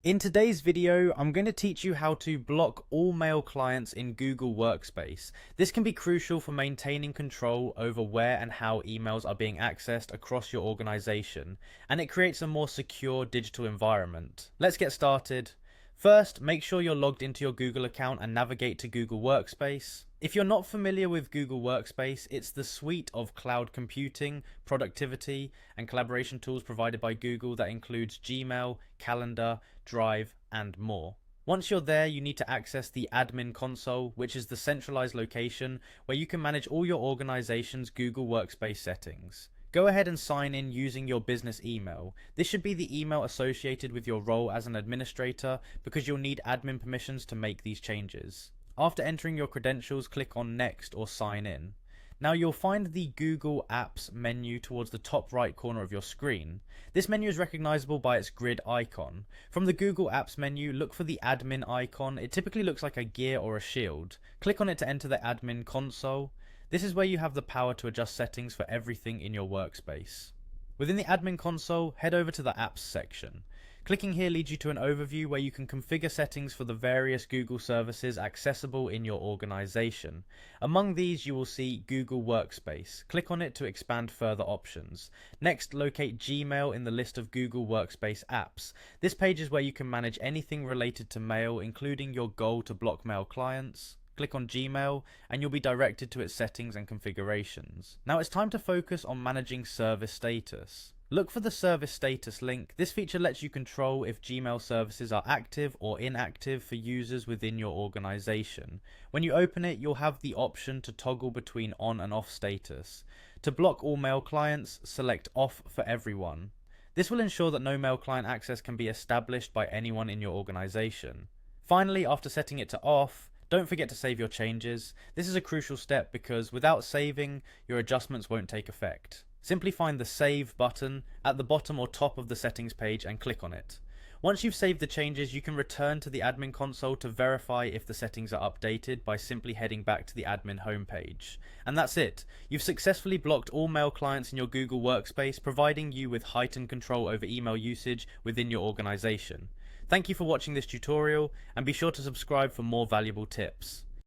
In today's video, I'm going to teach you how to block all mail clients in Google Workspace. This can be crucial for maintaining control over where and how emails are being accessed across your organization, and it creates a more secure digital environment. Let's get started. First, make sure you're logged into your Google account and navigate to Google Workspace. If you're not familiar with Google Workspace, it's the suite of cloud computing, productivity, and collaboration tools provided by Google that includes Gmail, Calendar, Drive, and more. Once you're there, you need to access the admin console, which is the centralized location where you can manage all your organization's Google Workspace settings. Go ahead and sign in using your business email. This should be the email associated with your role as an administrator because you'll need admin permissions to make these changes. After entering your credentials, click on Next or Sign In. Now you'll find the Google Apps menu towards the top right corner of your screen. This menu is recognizable by its grid icon. From the Google Apps menu, look for the admin icon. It typically looks like a gear or a shield. Click on it to enter the admin console. This is where you have the power to adjust settings for everything in your workspace. Within the admin console, head over to the Apps section. Clicking here leads you to an overview where you can configure settings for the various Google services accessible in your organization. Among these, you will see Google Workspace. Click on it to expand further options. Next, locate Gmail in the list of Google Workspace apps. This page is where you can manage anything related to mail, including your goal to block mail clients. Click on Gmail and you'll be directed to its settings and configurations. Now it's time to focus on managing service status. Look for the service status link. This feature lets you control if Gmail services are active or inactive for users within your organization. When you open it, you'll have the option to toggle between on and off status. To block all mail clients, select off for everyone. This will ensure that no mail client access can be established by anyone in your organization. Finally, after setting it to off, don't forget to save your changes. This is a crucial step because without saving, your adjustments won't take effect. Simply find the Save button at the bottom or top of the settings page and click on it. Once you've saved the changes, you can return to the admin console to verify if the settings are updated by simply heading back to the admin homepage. And that's it. You've successfully blocked all mail clients in your Google Workspace, providing you with heightened control over email usage within your organization. Thank you for watching this tutorial, and be sure to subscribe for more valuable tips.